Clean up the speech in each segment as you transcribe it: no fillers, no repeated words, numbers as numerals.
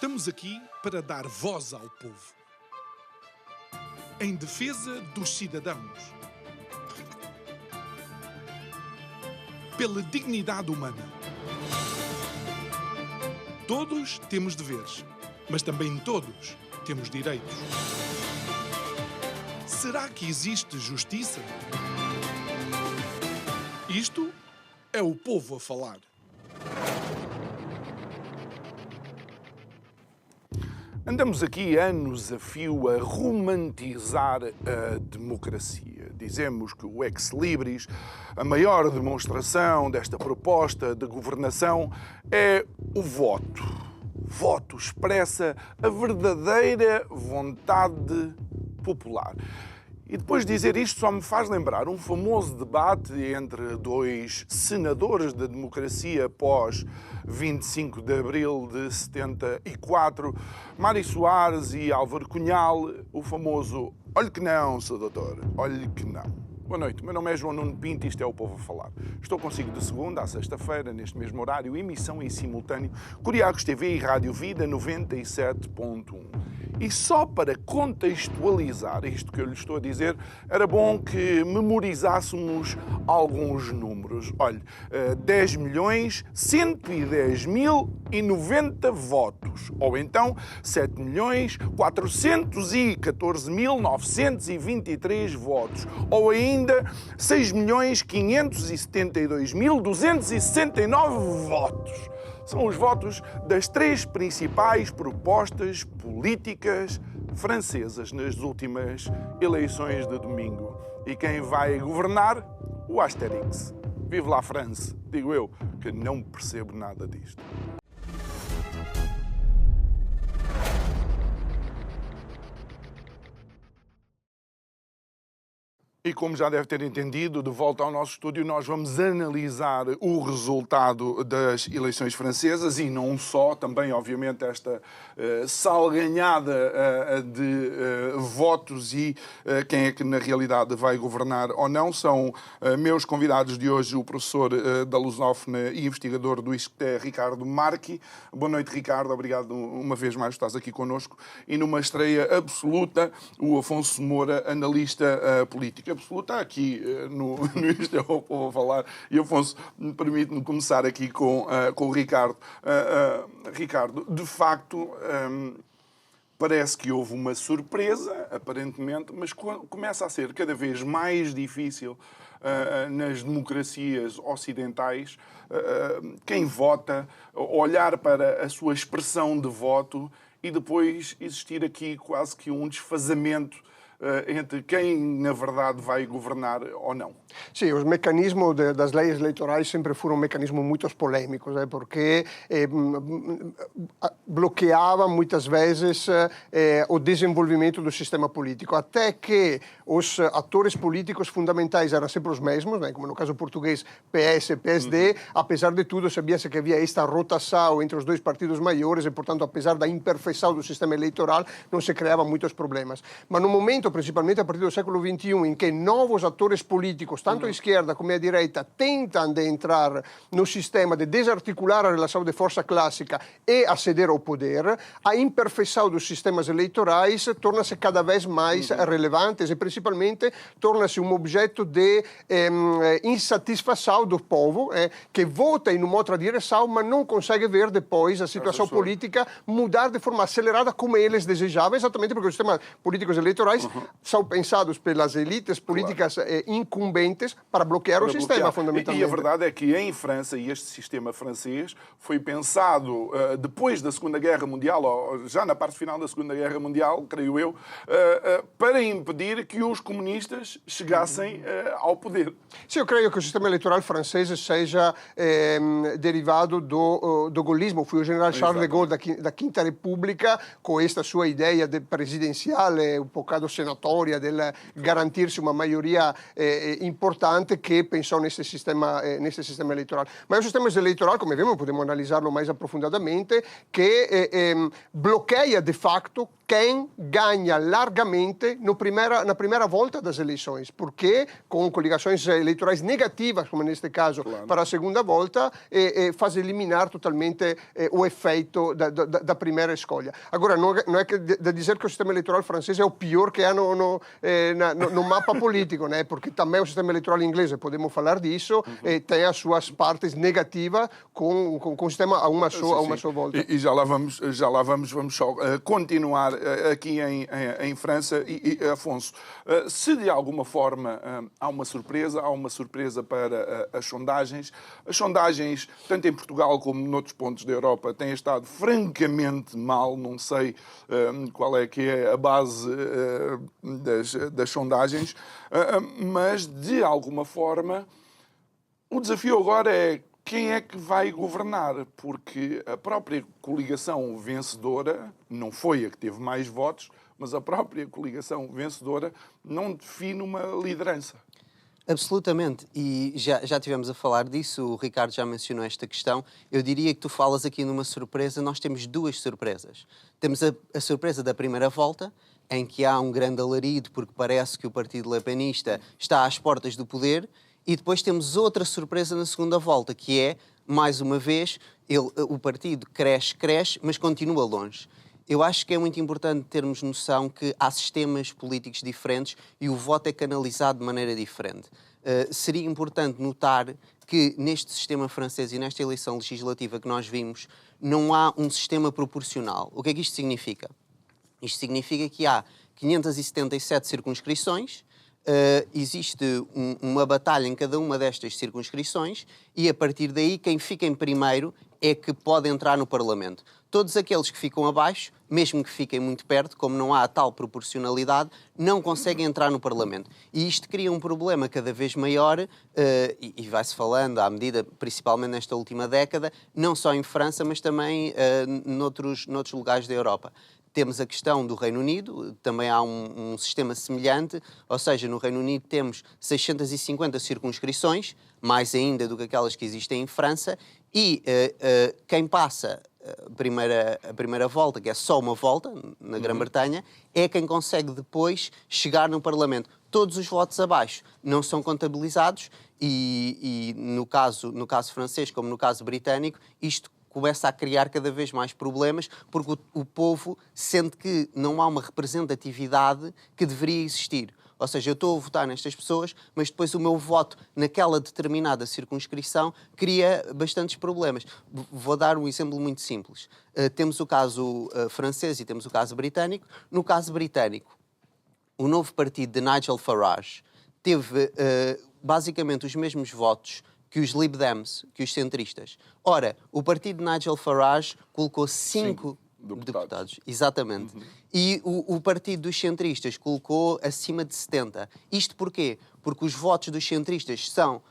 Estamos aqui para dar voz ao povo, em defesa dos cidadãos, pela dignidade humana. Todos temos deveres, mas também todos temos direitos. Será que existe justiça? Isto é o povo a falar. Andamos aqui anos a fio a romantizar a democracia. Dizemos que o ex libris, a maior demonstração desta proposta de governação, é o voto. Voto expressa a verdadeira vontade popular. E depois de dizer isto só me faz lembrar um famoso debate entre dois senadores da democracia pós 25 de abril de 74, Mário Soares e Álvaro Cunhal, o famoso "olhe que não, Sr. Doutor, olhe que não". Boa noite, meu nome é João Nuno Pinto e isto é o Povo a Falar. Estou consigo de segunda à sexta-feira, neste mesmo horário, emissão em simultâneo, Curiacos TV e Rádio Vida 97.1. E só para contextualizar isto que eu lhe estou a dizer, era bom que memorizássemos alguns números. Olhe, 10.110.090 votos, ou então 7.414.923 votos, ou ainda 6.572.269 votos. São os votos das três principais propostas políticas francesas nas últimas eleições de domingo. E quem vai governar? O Astérix. Vive la France, digo eu, que não percebo nada disto. E como já deve ter entendido, de volta ao nosso estúdio, nós vamos analisar o resultado das eleições francesas e não só, também, obviamente, esta salganhada de votos e quem é que, na realidade, vai governar ou não. São meus convidados de hoje o professor da Lusófona e investigador do ISCTE, Ricardo Marchi. Boa noite, Ricardo. Obrigado uma vez mais por estás aqui connosco. E numa estreia absoluta, o Afonso Moura, analista político. Absoluta aqui no Isto é o Povo a Falar. E, Afonso, permite-me começar aqui com o Ricardo. Ricardo, de facto, parece que houve uma surpresa, aparentemente, mas começa a ser cada vez mais difícil nas democracias ocidentais quem vota, olhar para a sua expressão de voto e depois existir aqui quase que um desfazamento entre quem, na verdade, vai governar ou não. Sim, os mecanismos das leis eleitorais sempre foram mecanismos muito polêmicos, porque bloqueavam muitas vezes o desenvolvimento do sistema político, até que os atores políticos fundamentais eram sempre os mesmos, como no caso português, PS e PSD. Apesar de tudo, sabia-se que havia esta rotação entre os dois partidos maiores e, portanto, apesar da imperfeição do sistema eleitoral, não se criavam muitos problemas. Mas no momento, principalmente a partir do século XXI, em que novos atores políticos, tanto a esquerda como a direita, tentam de entrar no sistema, de desarticular a relação de força clássica e aceder ao poder, a imperfeição dos sistemas eleitorais torna-se cada vez mais relevante e, principalmente, torna-se um objeto de insatisfação do povo, que vota em uma outra direção, mas não consegue ver depois a situação política mudar de forma acelerada como eles desejavam, exatamente porque os sistemas políticos eleitorais são pensados pelas elites políticas incumbentes para bloquear o sistema, fundamentalmente. E a verdade é que em França, e este sistema francês foi pensado depois da Segunda Guerra Mundial, ou já na parte final da Segunda Guerra Mundial, creio eu, para impedir que os comunistas chegassem ao poder. Sim, eu creio que o sistema eleitoral francês seja derivado do gaullismo. Foi o general Charles de Gaulle da Quinta República, com esta sua ideia de presidencial, um bocado senador, sanatoria, del garantirsi una maioria importante che pensò nesse sistema elettorale. Ma è un sistema elettorale, come vediamo, potremo analizzarlo mais approfondadamente, che bloqueia de facto quem ganha largamente na primeira volta das eleições, porque com coligações eleitorais negativas, como neste caso, para a segunda volta, faz eliminar totalmente o efeito da primeira escolha. Agora, não é que de dizer que o sistema eleitoral francês é o pior que há no mapa político, né? Porque também o sistema eleitoral inglês, podemos falar disso, tem as suas partes negativas com o sistema a uma só volta. E já lá vamos só continuar aqui em França. E Afonso, se de alguma forma há uma surpresa para as sondagens tanto em Portugal como noutros pontos da Europa têm estado francamente mal. Não sei qual é que é a base das sondagens, mas de alguma forma o desafio agora é quem é que vai governar, porque a própria coligação vencedora não foi a que teve mais votos, mas a própria coligação vencedora não define uma liderança. Absolutamente, e já tivemos a falar disso, o Ricardo já mencionou esta questão. Eu diria que tu falas aqui numa surpresa, nós temos duas surpresas. Temos a surpresa da primeira volta, em que há um grande alarido, porque parece que o Partido Le Penista está às portas do poder, e depois temos outra surpresa na segunda volta, que é, mais uma vez, o partido cresce, mas continua longe. Eu acho que é muito importante termos noção que há sistemas políticos diferentes e o voto é canalizado de maneira diferente. Seria importante notar que neste sistema francês e nesta eleição legislativa que nós vimos, não há um sistema proporcional. O que é que isto significa? Isto significa que há 577 circunscrições, existe uma batalha em cada uma destas circunscrições e, a partir daí, quem fica em primeiro é que pode entrar no Parlamento. Todos aqueles que ficam abaixo, mesmo que fiquem muito perto, como não há a tal proporcionalidade, não conseguem entrar no Parlamento. E isto cria um problema cada vez maior, e vai-se falando à medida, principalmente nesta última década, não só em França, mas também noutros lugares da Europa. Temos a questão do Reino Unido, também há um sistema semelhante, ou seja, no Reino Unido temos 650 circunscrições, mais ainda do que aquelas que existem em França, e quem passa a primeira volta, que é só uma volta, na Grã-Bretanha, é quem consegue depois chegar no Parlamento. Todos os votos abaixo não são contabilizados e no caso francês, como no caso britânico, isto começa a criar cada vez mais problemas, porque o povo sente que não há uma representatividade que deveria existir. Ou seja, eu estou a votar nestas pessoas, mas depois o meu voto naquela determinada circunscrição cria bastantes problemas. Vou dar um exemplo muito simples. Temos o caso francês e temos o caso britânico. No caso britânico, o novo partido de Nigel Farage teve basicamente os mesmos votos que os Lib Dems, que os centristas. Ora, o partido de Nigel Farage colocou 5 deputados. Exatamente. E o partido dos centristas colocou acima de 70. Isto porquê? Porque os votos dos centristas são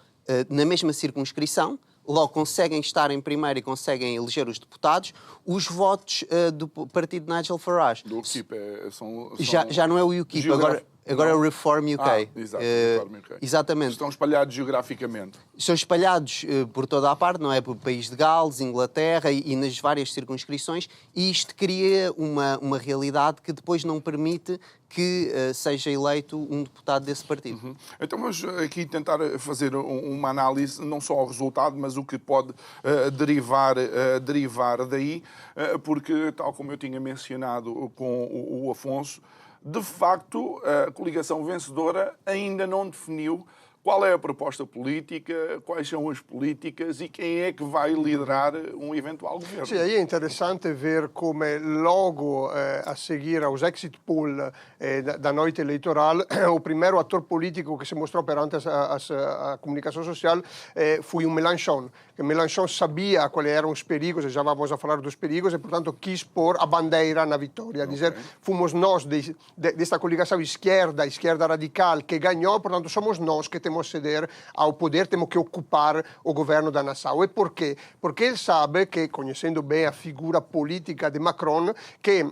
na mesma circunscrição, logo conseguem estar em primeiro e conseguem eleger os deputados. Os votos do partido de Nigel Farage... Do UKIP são... Já não é o UKIP, agora é o Reform UK. Exato, Reform UK. Exatamente. Estão espalhados geograficamente. São espalhados por toda a parte, não é? Por país de Gales, Inglaterra e nas várias circunscrições, e isto cria uma realidade que depois não permite que seja eleito um deputado desse partido. Então vamos aqui tentar fazer uma análise, não só ao resultado, mas o que pode derivar daí, porque, tal como eu tinha mencionado com o Afonso, de facto, a coligação vencedora ainda não definiu qual é a proposta política, quais são as políticas e quem é que vai liderar um eventual governo. Sì, aí é interessante ver come logo a seguir aos exit poll da noite eleitoral, o primeiro ator político que se mostrou perante a comunicação social foi o Mélenchon. Que Mélenchon sabia quais eram os perigos, e já vamos a falar dos perigos, e portanto quis pôr a bandeira na vitória, dizer, fomos nós desta coligação esquerda radical que ganhou, portanto somos nós que temos temos a ceder ao poder, temos que ocupar o governo da nação. E por quê? Porque ele sabe que, conhecendo bem a figura política de Macron, que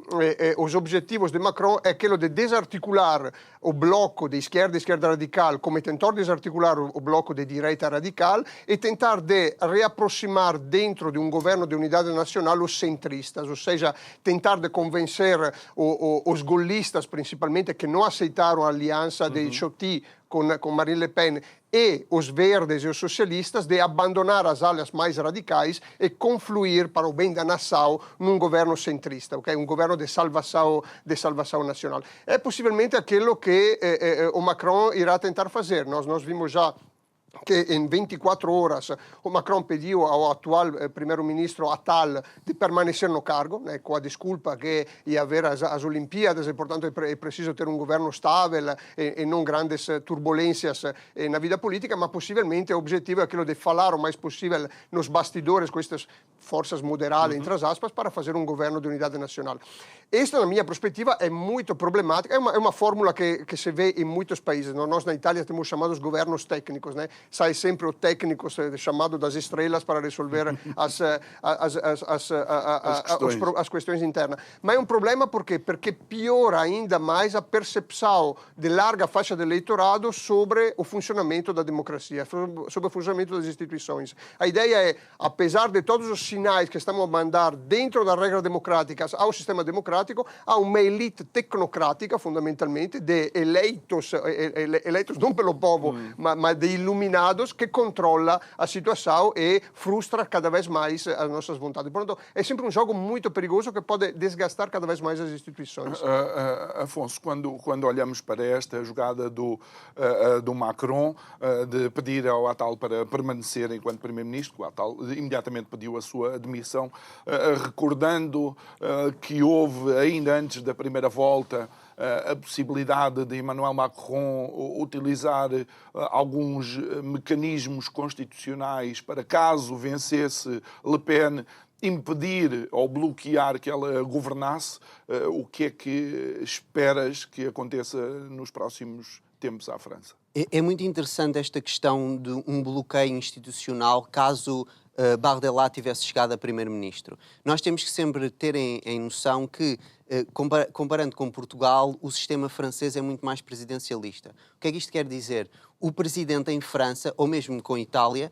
os objetivos de Macron é aquele de desarticular o bloco de esquerda radical, como tentar desarticular o bloco de direita radical e tentar de reaproximar dentro de um governo de unidade nacional os centristas, ou seja, tentar de convencer os golistas, principalmente, que não aceitaram a aliança de Ciotti com Marine Le Pen, e os verdes e os socialistas, de abandonar as alas mais radicais e confluir para o bem da nação num governo centrista, okay? Um governo de salvação nacional. É possivelmente aquilo que o Macron irá tentar fazer. Nós vimos já que em 24 horas o Macron pediu ao atual primeiro-ministro Attal de permanecer no cargo, né, com a desculpa que ia haver as Olimpíadas e, portanto, é preciso ter um governo estável e não grandes turbulências na vida política, mas possivelmente o objetivo é aquilo de falar o mais possível nos bastidores com estas forças moderadas, entre as aspas, para fazer um governo de unidade nacional. Esta, na minha perspectiva, é muito problemática. É uma fórmula que se vê em muitos países. Nós, na Itália, temos chamados governos técnicos, né? Sai sempre o técnico chamado das estrelas para resolver as questões internas. Mas é um problema por quê? Porque piora ainda mais a percepção de larga faixa de eleitorado sobre o funcionamento da democracia, sobre o funcionamento das instituições. A ideia é, apesar de todos os sinais que estamos a mandar dentro das regras democráticas ao sistema democrático, há uma elite tecnocrática, fundamentalmente, de eleitos não pelo povo, mas de iluminados, que controla a situação e frustra cada vez mais as nossas vontades. Portanto, é sempre um jogo muito perigoso que pode desgastar cada vez mais as instituições. Afonso, quando olhamos para esta jogada do Macron de pedir ao Attal para permanecer enquanto primeiro-ministro, o Attal imediatamente pediu a sua admissão, recordando que houve, ainda antes da primeira volta, a possibilidade de Emmanuel Macron utilizar alguns mecanismos constitucionais para, caso vencesse Le Pen, impedir ou bloquear que ela governasse. O que é que esperas que aconteça nos próximos tempos à França? É muito interessante esta questão de um bloqueio institucional caso Bardella tivesse chegado a primeiro-ministro. Nós temos que sempre ter em noção que, comparando com Portugal, o sistema francês é muito mais presidencialista. O que é que isto quer dizer? O presidente em França, ou mesmo com Itália,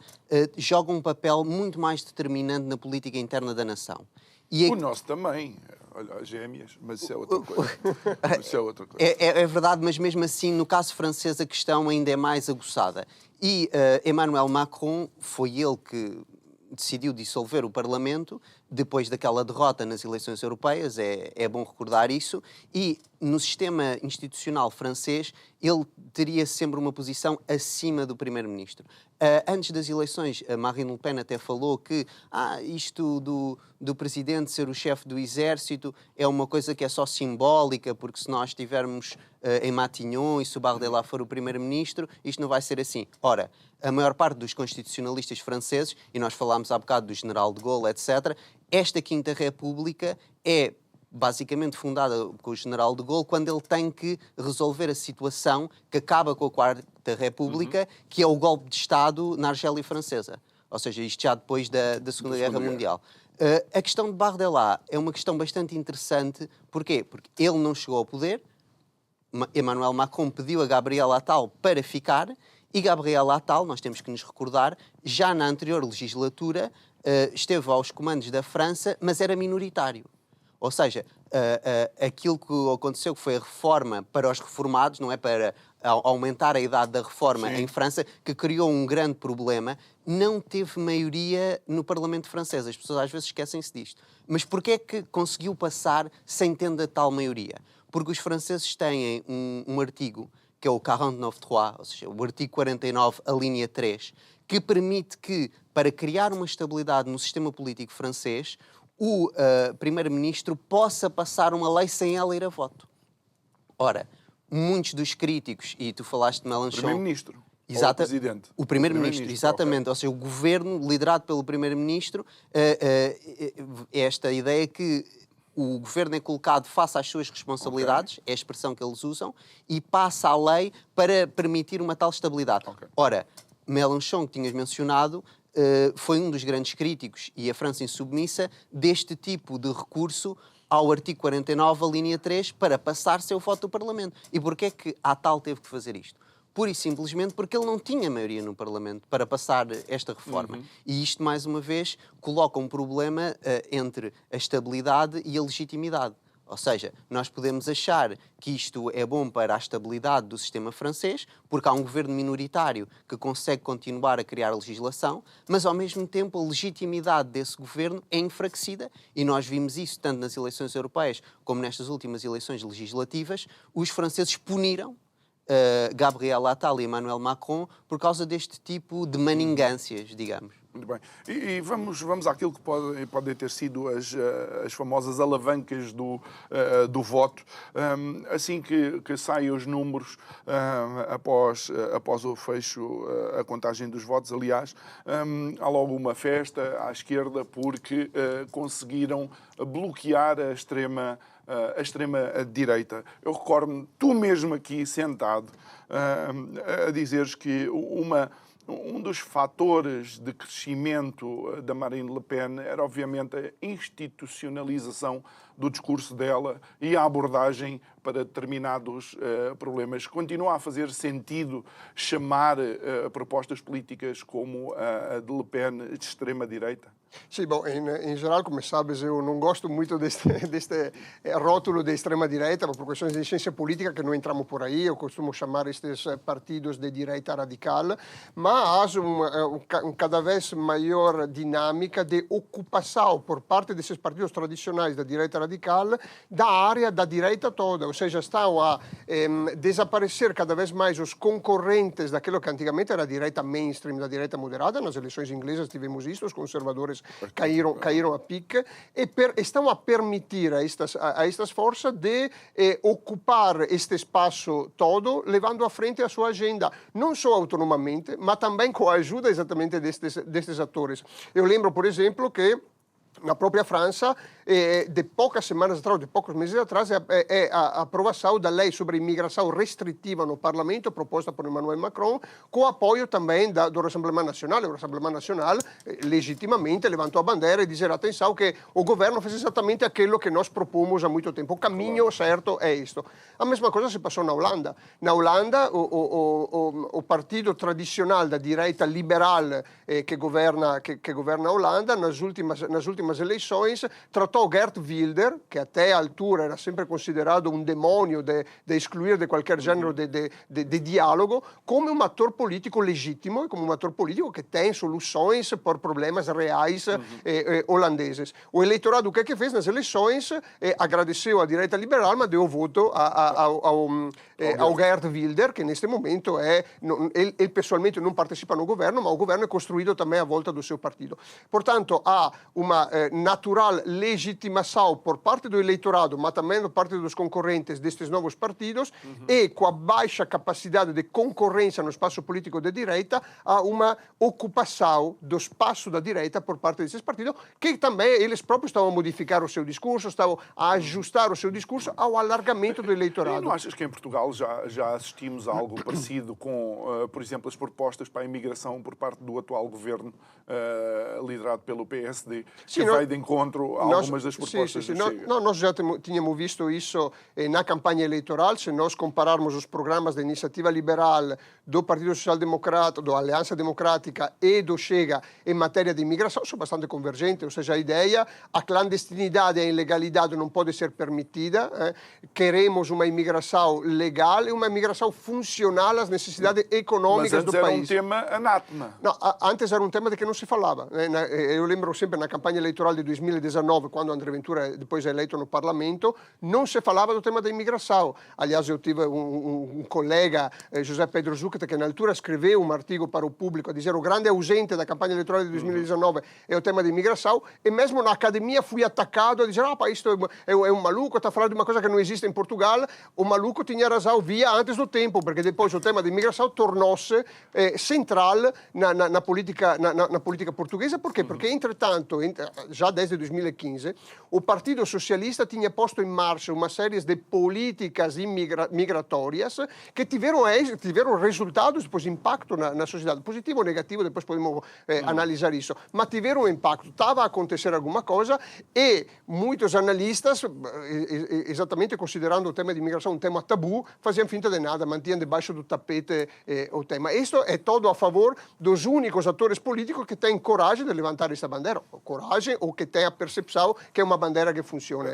joga um papel muito mais determinante na política interna da nação. O nosso também. Olha, gêmeas, mas isso é outra coisa. É verdade, mas mesmo assim, no caso francês, a questão ainda é mais aguçada. E Emmanuel Macron foi ele que decidiu dissolver o Parlamento depois daquela derrota nas eleições europeias, é bom recordar isso, e no sistema institucional francês ele teria sempre uma posição acima do primeiro-ministro. Antes das eleições, a Marine Le Pen até falou que isto do presidente ser o chefe do exército é uma coisa que é só simbólica, porque se nós estivermos em Matignon e se o Bardella for o primeiro-ministro, isto não vai ser assim. Ora, a maior parte dos constitucionalistas franceses, e nós falámos há bocado do general de Gaulle, etc., esta Quinta República é basicamente fundada com o general de Gaulle quando ele tem que resolver a situação que acaba com a Quarta República, que é o golpe de Estado na Argélia Francesa. Ou seja, isto já depois da Segunda Guerra Mundial. A questão de Bardella é uma questão bastante interessante. Porquê? Porque ele não chegou ao poder, Emmanuel Macron pediu a Gabriel Attal para ficar, e Gabriel Attal, nós temos que nos recordar, já na anterior legislatura esteve aos comandos da França, mas era minoritário. Ou seja, aquilo que aconteceu, que foi a reforma para os reformados, não é, para aumentar a idade da reforma em França, que criou um grande problema, não teve maioria no Parlamento francês. As pessoas às vezes esquecem-se disto. Mas porquê é que conseguiu passar sem ter tal maioria? Porque os franceses têm um artigo, que é o 49.3, ou seja, o artigo 49, a linha 3, que permite que, para criar uma estabilidade no sistema político francês, o primeiro-ministro possa passar uma lei sem ela ir a voto. Ora, muitos dos críticos, e tu falaste de Mélenchon... Primeiro-ministro. Exato, ou o presidente. O primeiro-ministro, exatamente. Okay. Ou seja, o governo liderado pelo primeiro-ministro, esta ideia que o governo é colocado face às suas responsabilidades, é a expressão que eles usam, e passa a lei para permitir uma tal estabilidade. Ora, Mélenchon, que tinhas mencionado, foi um dos grandes críticos, e a França insubmissa, deste tipo de recurso ao artigo 49, a linha 3, para passar seu voto do Parlamento. E porquê é que a Attal teve que fazer isto? Pura e simplesmente porque ele não tinha maioria no Parlamento para passar esta reforma. E isto, mais uma vez, coloca um problema entre a estabilidade e a legitimidade. Ou seja, nós podemos achar que isto é bom para a estabilidade do sistema francês, porque há um governo minoritário que consegue continuar a criar legislação, mas ao mesmo tempo a legitimidade desse governo é enfraquecida, e nós vimos isso tanto nas eleições europeias como nestas últimas eleições legislativas. Os franceses puniram Gabriel Attal e Emmanuel Macron por causa deste tipo de maningâncias, digamos. Muito bem. E vamos àquilo que podem ter sido as famosas alavancas do voto. Assim que saem os números após o fecho, a contagem dos votos, aliás, há logo uma festa à esquerda porque conseguiram bloquear a extrema-direita. Eu recordo-me, tu mesmo aqui sentado, a dizeres que um dos fatores de crescimento da Marine Le Pen era, obviamente, a institucionalização do discurso dela e a abordagem para determinados problemas. Continua a fazer sentido chamar propostas políticas como a de Le Pen de extrema-direita? Sì, in geral, come sabes, eu non gosto muito deste rótulo de extrema-direita, por questões de ciência política que não entramos por aí. Eu costumo chamar estes partidos de direita radical, mas há cada vez maior dinâmica de ocupação por parte desses partidos tradicionais da direita radical da área da direita toda, ou seja, estão a desaparecer cada vez mais os concorrentes daquilo que antigamente era a direita mainstream, da direita moderada. Nas eleições inglesas tivemos isso, os conservadores caíram a pique, e estão a permitir a estas forças de ocupar este espaço todo, levando à frente a sua agenda, não só autonomamente, mas também com a ajuda exatamente destes atores. Eu lembro, por exemplo, que na própria França, de poucas semanas atrás, de poucos meses atrás, a aprovação da lei sobre imigração restritiva no Parlamento, proposta por Emmanuel Macron, com apoio também do Rassemblement Nacional. O Rassemblement Nacional, legitimamente, levantou a bandeira e disse: atenção, que o governo fez exatamente aquilo que nós propomos há muito tempo. O caminho certo é isto. A mesma coisa se passou na Holanda. Na Holanda, o partido tradicional da direita liberal que governa a Holanda, nas últimas eleições, tratou Geert Wilders, que até a altura era sempre considerado um demônio de excluir de qualquer gênero de diálogo, como um ator político legítimo e como um ator político que tem soluções para problemas reais holandeses. O eleitorado, o que fez nas eleições? Agradeceu à direita liberal, mas deu voto ao Geert Wilders, que neste momento ele pessoalmente não participa no governo, mas o governo é construído também à volta do seu partido. Portanto, há uma natural legitimação por parte do eleitorado, mas também por parte dos concorrentes destes novos partidos, e com a baixa capacidade de concorrência no espaço político de direita, há uma ocupação do espaço da direita por parte desses partidos, que também eles próprios estão a modificar o seu discurso, estão a ajustar o seu discurso ao alargamento do eleitorado. E não achas que em Portugal já assistimos a algo parecido com, por exemplo, as propostas para a imigração por parte do atual governo, liderado pelo PSD, que vai de encontro a algumas das propostas do Chega? Nós já tínhamos visto isso na campanha eleitoral. Se nós compararmos os programas da Iniciativa Liberal, do Partido Social Democrata, da Aliança Democrática e do Chega em matéria de imigração, são bastante convergentes. Ou seja, a ideia, a clandestinidade e a ilegalidade não pode ser permitida. Queremos uma imigração legal e uma imigração funcional às necessidades econômicas do país. Mas antes era um tema anátema. Não, antes era um tema de que não se falava. Eu lembro sempre na campanha eleitoral de 2019, quando André Ventura depois é eleito no Parlamento, não se falava do tema da imigração. Aliás, eu tive um colega, José Pedro Zucchet, que na altura escreveu um artigo para o Público a dizer: o grande ausente da campanha eleitoral de 2019 é o tema da imigração, e mesmo na academia fui atacado a dizer: isto é um maluco, está falando de uma coisa que não existe em Portugal. O maluco tinha razão, via antes do tempo, porque depois o tema da imigração tornou-se central na política portuguesa. Por quê? Porque, entretanto, já desde 2015, o Partido Socialista tinha posto em marcha uma série de políticas migratórias que tiveram resultados, depois impacto na sociedade, positivo ou negativo, depois podemos analisar isso, mas tiveram um impacto, estava a acontecer alguma coisa e muitos analistas, exatamente considerando o tema de imigração um tema tabu, faziam finta de nada, mantinham debaixo do tapete o tema. Isto é todo a favor dos únicos atores políticos que têm coragem de levantar esta bandeira, coragem ou que têm a percepção que é uma bandeira que funciona.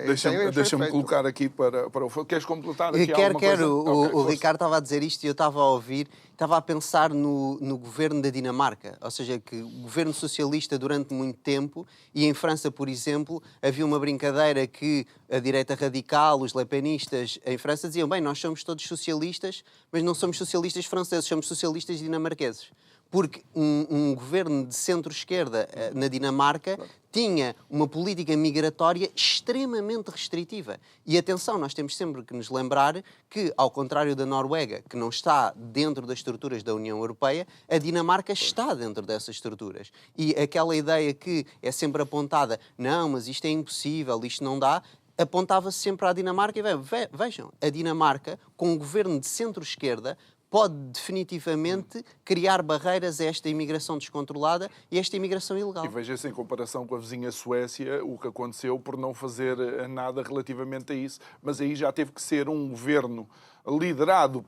Deixa-me colocar aqui para o... Queres completar aqui alguma coisa? O Ricardo estava a dizer isto e eu estava a ouvir, estava a pensar no governo da Dinamarca, ou seja, que o governo socialista durante muito tempo, e em França, por exemplo, havia uma brincadeira que a direita radical, os lepenistas em França diziam, bem, nós somos todos socialistas, mas não somos socialistas franceses, somos socialistas dinamarqueses. Porque um governo de centro-esquerda na Dinamarca tinha uma política migratória extremamente restritiva. E atenção, nós temos sempre que nos lembrar que, ao contrário da Noruega, que não está dentro das estruturas da União Europeia, a Dinamarca está dentro dessas estruturas. E aquela ideia que é sempre apontada, não, mas isto é impossível, isto não dá, apontava-se sempre à Dinamarca e vejam, a Dinamarca, com um governo de centro-esquerda, pode definitivamente criar barreiras a esta imigração descontrolada e a esta imigração ilegal. E veja-se em comparação com a vizinha Suécia o que aconteceu por não fazer nada relativamente a isso. Mas aí já teve que ser um governo liderado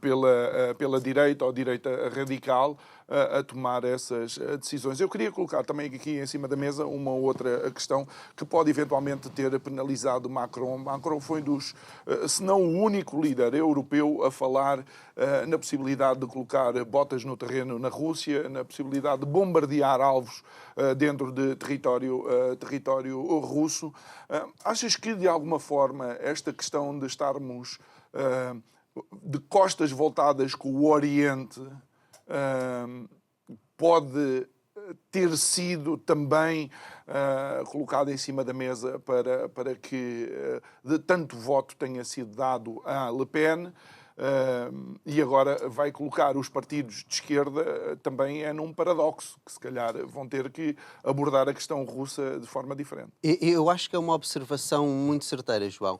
pela direita ou direita radical a tomar essas decisões. Eu queria colocar também aqui em cima da mesa uma outra questão que pode eventualmente ter penalizado Macron. Macron foi se não o único líder europeu a falar na possibilidade de colocar botas no terreno na Rússia, na possibilidade de bombardear alvos dentro de território russo. Achas que, de alguma forma, esta questão de estarmos de costas voltadas com o Oriente pode ter sido também colocado em cima da mesa para que de tanto voto tenha sido dado a Le Pen, e agora vai colocar os partidos de esquerda também num paradoxo, que se calhar vão ter que abordar a questão russa de forma diferente. Eu acho que é uma observação muito certeira, João.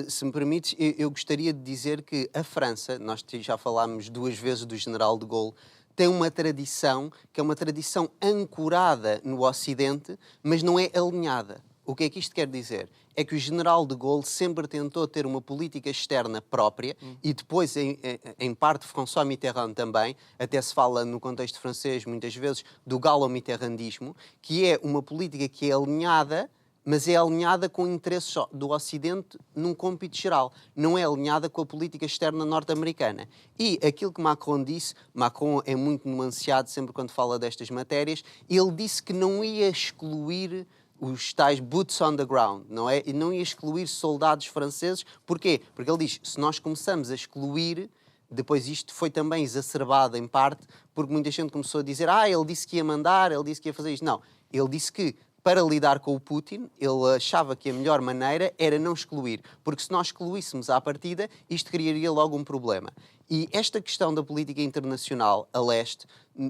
Se me permites, eu gostaria de dizer que a França, nós já falámos 2 vezes do General de Gaulle, tem uma tradição que é uma tradição ancorada no Ocidente, mas não é alinhada. O que é que isto quer dizer? É que o General de Gaulle sempre tentou ter uma política externa própria e depois, em parte, François Mitterrand também, até se fala no contexto francês muitas vezes do galo-mitterrandismo, que é uma política que é alinhada, mas é alinhada com interesses do Ocidente num cômpito geral. Não é alinhada com a política externa norte-americana. E aquilo que Macron disse, Macron é muito nuanceado sempre quando fala destas matérias, ele disse que não ia excluir os tais boots on the ground, não é? E não ia excluir soldados franceses. Porquê? Porque ele diz, se nós começamos a excluir, depois isto foi também exacerbado em parte, porque muita gente começou a dizer, ele disse que ia mandar, ele disse que ia fazer isto. Não, ele disse que para lidar com o Putin, ele achava que a melhor maneira era não excluir, porque se nós excluíssemos à partida, isto criaria logo um problema. E esta questão da política internacional a leste,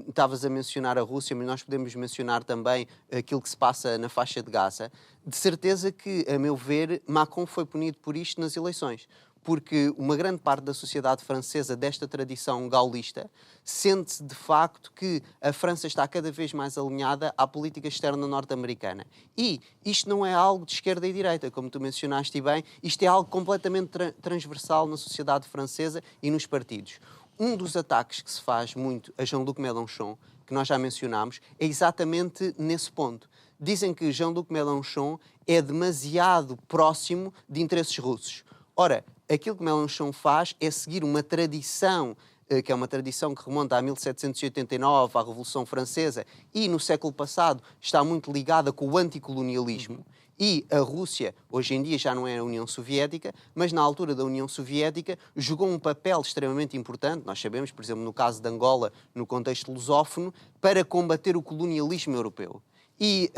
estavas a mencionar a Rússia, mas nós podemos mencionar também aquilo que se passa na faixa de Gaza. De certeza que, a meu ver, Macron foi punido por isto nas eleições. Porque uma grande parte da sociedade francesa desta tradição gaulista sente-se de facto que a França está cada vez mais alinhada à política externa norte-americana. E isto não é algo de esquerda e direita, como tu mencionaste bem, isto é algo completamente transversal na sociedade francesa e nos partidos. Um dos ataques que se faz muito a Jean-Luc Mélenchon, que nós já mencionámos, é exatamente nesse ponto. Dizem que Jean-Luc Mélenchon é demasiado próximo de interesses russos. Ora, aquilo que Mélenchon faz é seguir uma tradição, que é uma tradição que remonta a 1789, à Revolução Francesa, e no século passado está muito ligada com o anticolonialismo. E a Rússia, hoje em dia já não é a União Soviética, mas na altura da União Soviética jogou um papel extremamente importante, nós sabemos, por exemplo, no caso de Angola, no contexto lusófono, para combater o colonialismo europeu. E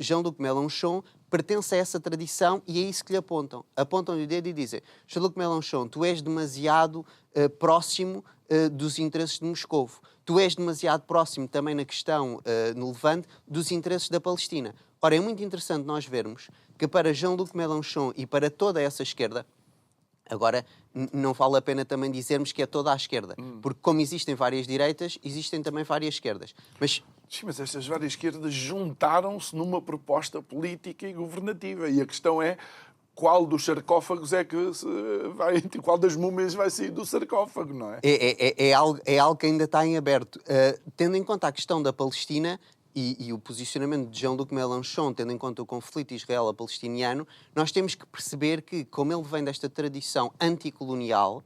Jean-Luc Mélenchon pertence a essa tradição e é isso que lhe apontam. Apontam-lhe o dedo e dizem, Jean-Luc Mélenchon, tu és demasiado próximo dos interesses de Moscovo. Tu és demasiado próximo também na questão no Levante dos interesses da Palestina. Ora, é muito interessante nós vermos que para Jean-Luc Mélenchon e para toda essa esquerda, agora, não vale a pena também dizermos que é toda a esquerda, porque como existem várias direitas, existem também várias esquerdas. Mas estas várias esquerdas juntaram-se numa proposta política e governativa. E a questão é qual dos sarcófagos é que vai... Qual das múmias vai sair do sarcófago, não é? É algo que ainda está em aberto. Tendo em conta a questão da Palestina e o posicionamento de Jean-Luc Mélenchon, tendo em conta o conflito israelo-palestiniano, nós temos que perceber que, como ele vem desta tradição anticolonial,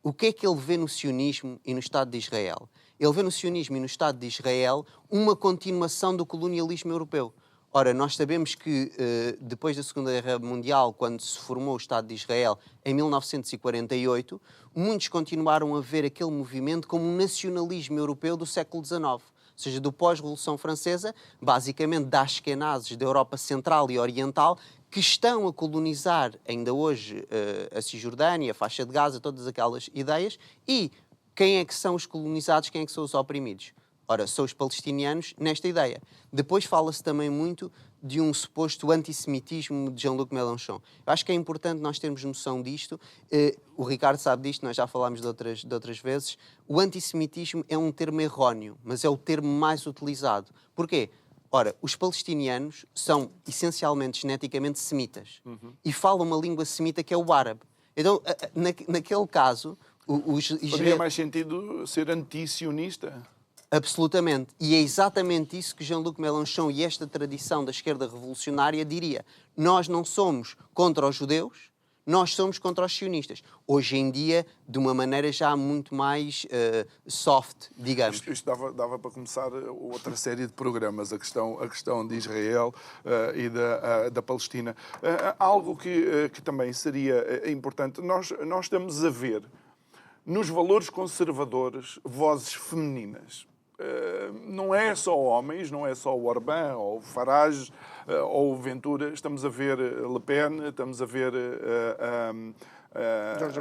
o que é que ele vê no sionismo e no Estado de Israel? Ele vê no sionismo e no Estado de Israel uma continuação do colonialismo europeu. Ora, nós sabemos que depois da Segunda Guerra Mundial, quando se formou o Estado de Israel, em 1948, muitos continuaram a ver aquele movimento como um nacionalismo europeu do século XIX. Ou seja, do pós-Revolução Francesa, basicamente da Ashkenazes da Europa Central e Oriental, que estão a colonizar ainda hoje a Cisjordânia, a faixa de Gaza, todas aquelas ideias, e quem é que são os colonizados, quem é que são os oprimidos? Ora, são os palestinianos nesta ideia. Depois fala-se também muito de um suposto antissemitismo de Jean-Luc Mélenchon. Eu acho que é importante nós termos noção disto. O Ricardo sabe disto, nós já falámos de outras vezes. O antissemitismo é um termo erróneo, mas é o termo mais utilizado. Porquê? Ora, os palestinianos são essencialmente, geneticamente, semitas. E falam uma língua semita que é o árabe. Então, naquele caso... Faria mais sentido ser anti-sionista? Absolutamente. E é exatamente isso que Jean-Luc Mélenchon e esta tradição da esquerda revolucionária diria. Nós não somos contra os judeus, nós somos contra os sionistas. Hoje em dia, de uma maneira já muito mais soft, digamos. Isto dava para começar outra série de programas, a questão de Israel e da Palestina. Algo que também seria importante, nós estamos a ver nos valores conservadores vozes femininas. Não é só homens, não é só o Orbán, ou o Farage, ou o Ventura. Estamos a ver Le Pen, estamos a ver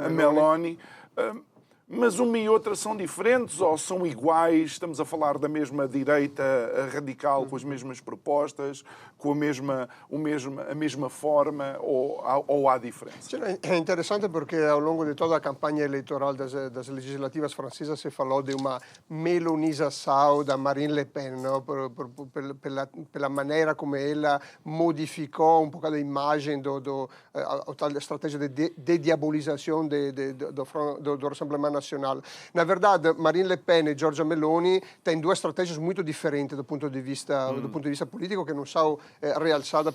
a Meloni. Mas uma e outra são diferentes ou são iguais? Estamos a falar da mesma direita radical, com as mesmas propostas, com a mesma forma, ou há diferença? É interessante porque ao longo de toda a campanha eleitoral das legislativas francesas se falou de uma melonização da Marine Le Pen, no? pela maneira como ela modificou um pouco a imagem a tal estratégia de diabolização do Rassemblement Nacional. Na verdade, Marine Le Pen e Giorgia Meloni têm duas estratégias muito diferentes do ponto de vista político, que não são realçadas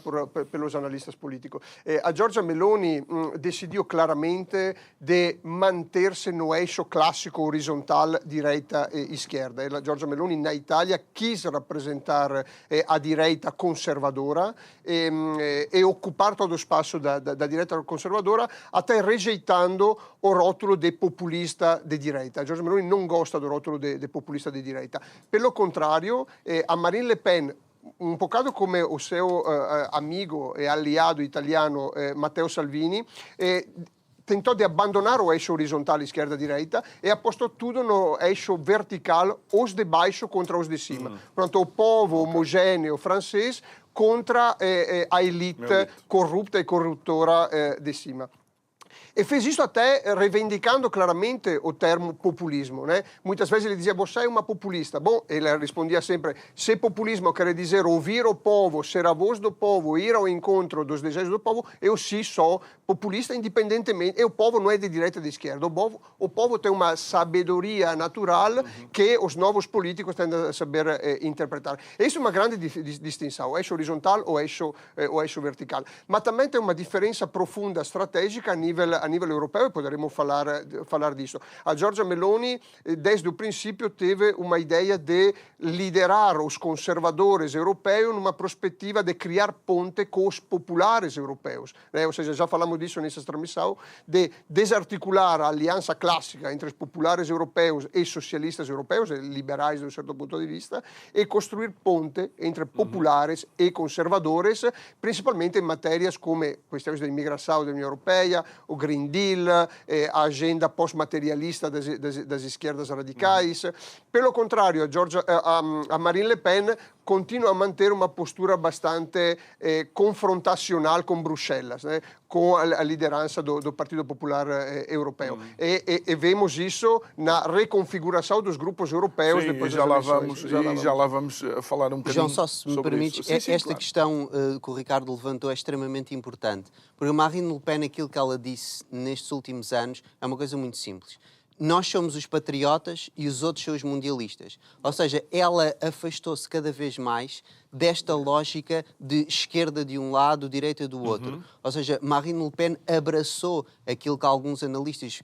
pelos analistas políticos. A Giorgia Meloni decidiu claramente de manter-se no eixo clássico horizontal direita e esquerda. E a Giorgia Meloni na Itália quis rappresentar a direita conservadora e ocupar todo o espaço da direita conservadora, até rejeitando o rótulo de populista de direita. Giorgia Meloni non gosta do rótulo de populista di direita. Pelo contrário, a Marine Le Pen, un bocado come o seu amigo e aliado italiano Matteo Salvini, tentou de abandonar o eixo horizontal esquerda-direita e apostou tudo no eixo vertical, os de baixo contra os de cima. Portanto, o povo homogêneo francês contra a elite corrupta e corruttora de cima. E fez isso até reivindicando claramente o termo populismo, né? Muitas vezes ele dizia, você é uma populista. Bom, ele respondia sempre, se populismo quer dizer ouvir o povo, ser a voz do povo, ir ao encontro dos desejos do povo, eu sim sou populista independentemente. E o povo não é de direita ou de esquerda. O povo tem uma sabedoria natural que os novos políticos tendem a saber interpretar. E isso é uma grande distinção, o eixo horizontal ou o eixo vertical. Mas também tem uma diferença profunda, estratégica a nível europeu, e poderemo falar disso. A Giorgia Meloni, desde o princípio, teve uma ideia de liderar os conservadores europeus numa perspectiva de criar ponte com os populares europeus. Ou seja, já falamos disso nessa transmissão, de desarticular a aliança clássica entre os populares europeus e socialistas europeus, liberais de um certo ponto de vista, e construir ponte entre populares e conservadores, principalmente em matérias como questões da imigração da União Europeia, o Green Deal, a agenda pós-materialista das esquerdas radicais. Pelo contrário, a Marine Le Pen continua a manter uma postura bastante confrontacional com Bruxelas, né? Com a liderança do Partido Popular Europeu. E vemos isso na reconfiguração dos grupos europeus depois das eleições. Já lá vamos falar um bocadinho. João, só se me permites, esta claro. questão que o Ricardo levantou é extremamente importante. Porque Marine Le Pen, aquilo que ela disse nestes últimos anos, é uma coisa muito simples. Nós somos os patriotas e os outros são os mundialistas. Ou seja, ela afastou-se cada vez mais desta lógica de esquerda de um lado, direita do outro. Ou seja, Marine Le Pen abraçou aquilo que alguns analistas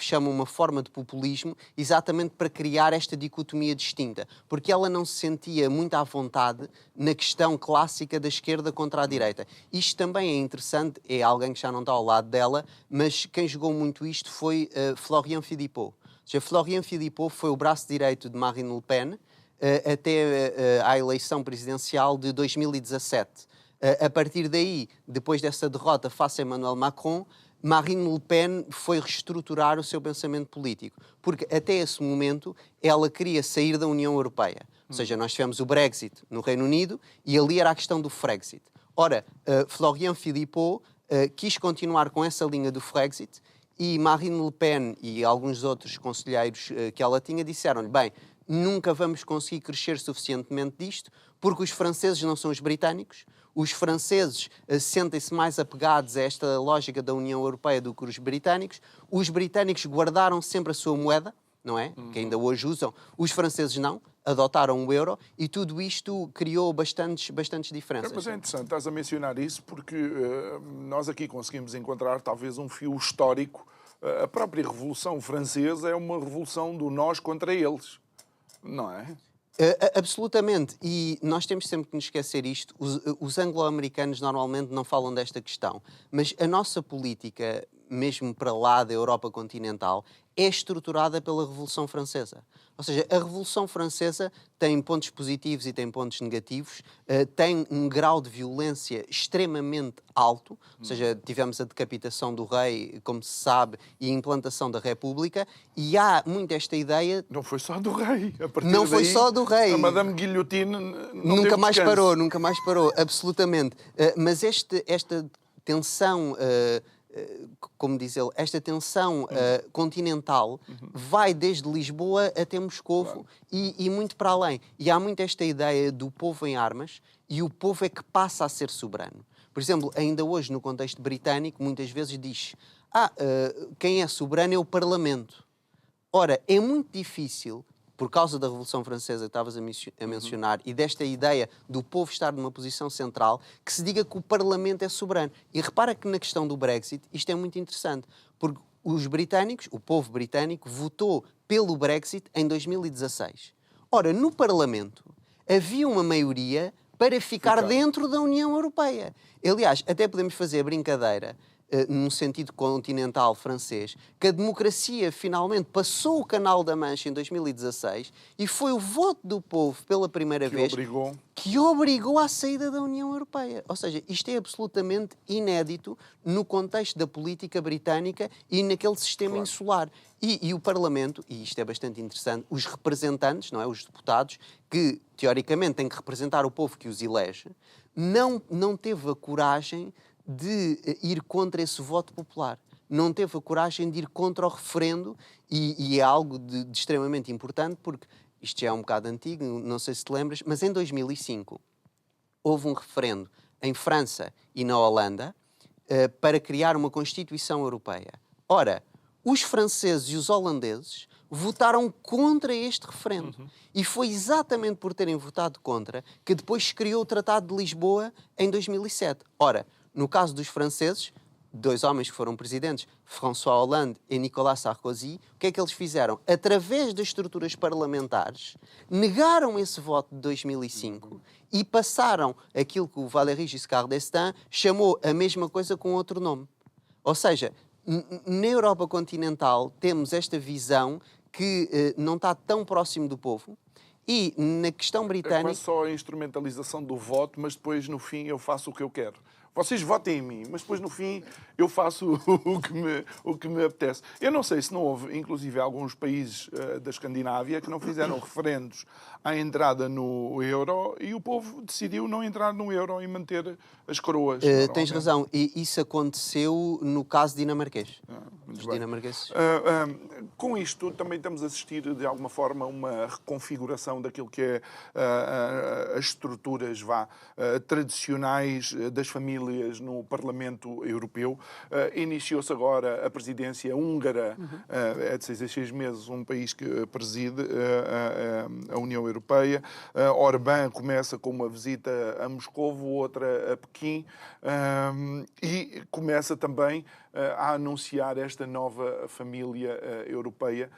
chamam uma forma de populismo, exatamente para criar esta dicotomia distinta, porque ela não se sentia muito à vontade na questão clássica da esquerda contra a direita. Isto também é interessante, é alguém que já não está ao lado dela, mas quem jogou muito isto foi Florian Philippot. Ou seja, Florian Philippot foi o braço direito de Marine Le Pen até à eleição presidencial de 2017. A partir daí, depois dessa derrota face a Emmanuel Macron, Marine Le Pen foi reestruturar o seu pensamento político, porque até esse momento ela queria sair da União Europeia. Ou seja, nós tivemos o Brexit no Reino Unido e ali era a questão do Frexit. Ora, Florian Philippot quis continuar com essa linha do Frexit e Marine Le Pen e alguns outros conselheiros que ela tinha disseram-lhe, bem, nunca vamos conseguir crescer suficientemente disto porque os franceses não são os britânicos. Os franceses sentem-se mais apegados a esta lógica da União Europeia do que os britânicos. Os britânicos guardaram sempre a sua moeda, não é? Que ainda hoje usam. Os franceses não, adotaram o euro e tudo isto criou bastantes diferenças. Mas é interessante, estás a mencionar isso porque nós aqui conseguimos encontrar talvez um fio histórico. A própria Revolução Francesa é uma revolução do nós contra eles, não é? Absolutamente, e nós temos sempre que nos esquecer isto. Os anglo-americanos normalmente não falam desta questão, mas a nossa política, mesmo para lá da Europa continental, é estruturada pela Revolução Francesa. Ou seja, a Revolução Francesa tem pontos positivos e tem pontos negativos, tem um grau de violência extremamente alto, ou seja, tivemos a decapitação do rei, como se sabe, e a implantação da República, e há muito esta ideia... Não foi só do rei. A partir não foi daí, só do rei. A Madame Guilhotine nunca mais parou, absolutamente. Mas esta tensão... como diz ele, esta tensão continental vai desde Lisboa até Moscovo e muito para além. E há muito esta ideia do povo em armas e o povo é que passa a ser soberano. Por exemplo, ainda hoje, no contexto britânico, muitas vezes diz quem é soberano é o Parlamento. Ora, é muito difícil, por causa da Revolução Francesa que estavas a mencionar e desta ideia do povo estar numa posição central, que se diga que o Parlamento é soberano. E repara que na questão do Brexit isto é muito interessante, porque os britânicos, o povo britânico, votou pelo Brexit em 2016. Ora, no Parlamento havia uma maioria para ficar dentro da União Europeia. Aliás, até podemos fazer a brincadeira num sentido continental francês, que a democracia finalmente passou o Canal da Mancha em 2016 e foi o voto do povo pela primeira vez que obrigou à saída da União Europeia. Ou seja, isto é absolutamente inédito no contexto da política britânica e naquele sistema insular. E o Parlamento, e isto é bastante interessante, os representantes, não é, os deputados, que teoricamente têm que representar o povo que os elege, não teve a coragem de ir contra esse voto popular. Não teve a coragem de ir contra o referendo e é algo de extremamente importante porque isto já é um bocado antigo, não sei se te lembras, mas em 2005 houve um referendo em França e na Holanda para criar uma Constituição Europeia. Ora, os franceses e os holandeses votaram contra este referendo. E foi exatamente por terem votado contra que depois se criou o Tratado de Lisboa em 2007. Ora, no caso dos franceses, dois homens que foram presidentes, François Hollande e Nicolas Sarkozy, o que é que eles fizeram? Através das estruturas parlamentares, negaram esse voto de 2005 e passaram aquilo que o Valéry Giscard d'Estaing chamou a mesma coisa com outro nome. Ou seja, na Europa continental temos esta visão que não está tão próximo do povo e na questão britânica... É só a instrumentalização do voto, mas depois no fim eu faço o que eu quero. vocês votem em mim, mas depois no fim eu faço o que me apetece. Eu não sei se não houve, inclusive, alguns países da Escandinávia que não fizeram referendos à entrada no euro e o povo decidiu não entrar no euro e manter as coroas. Tens razão, e isso aconteceu no caso dinamarquês. Muito Os bem. dinamarqueses. Com isto também estamos a assistir de alguma forma a uma reconfiguração daquilo que é as estruturas tradicionais das famílias no Parlamento Europeu. Iniciou-se agora a presidência húngara, é de 6 a 6 meses, um país que preside a União Europeia. Orbán começa com uma visita a Moscovo, outra a Pequim, e começa também a anunciar esta nova família europeia.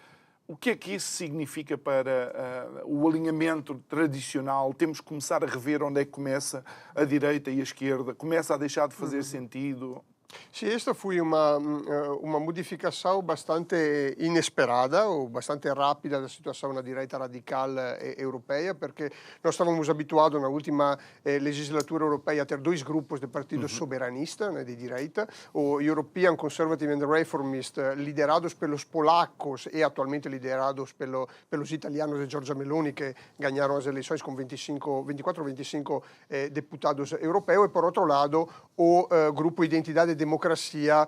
O que é que isso significa para o alinhamento tradicional? Temos que começar a rever onde é que começa a direita e a esquerda? Começa a deixar de fazer sentido? Sì, questa fu una modificação bastante inesperada ou bastante rápida da situação na direita radical europeia, porque nós estávamos habituados na última legislatura europeia a ter dois grupos de partidos soberanistas, né, de direita, o European Conservative and Reformist, liderados pelos polacos e atualmente liderados pelos italianos de Giorgia Meloni, que ganharam as eleições com 24 ou 25 deputados europeus, e por outro lado o grupo Identidade e Democracia,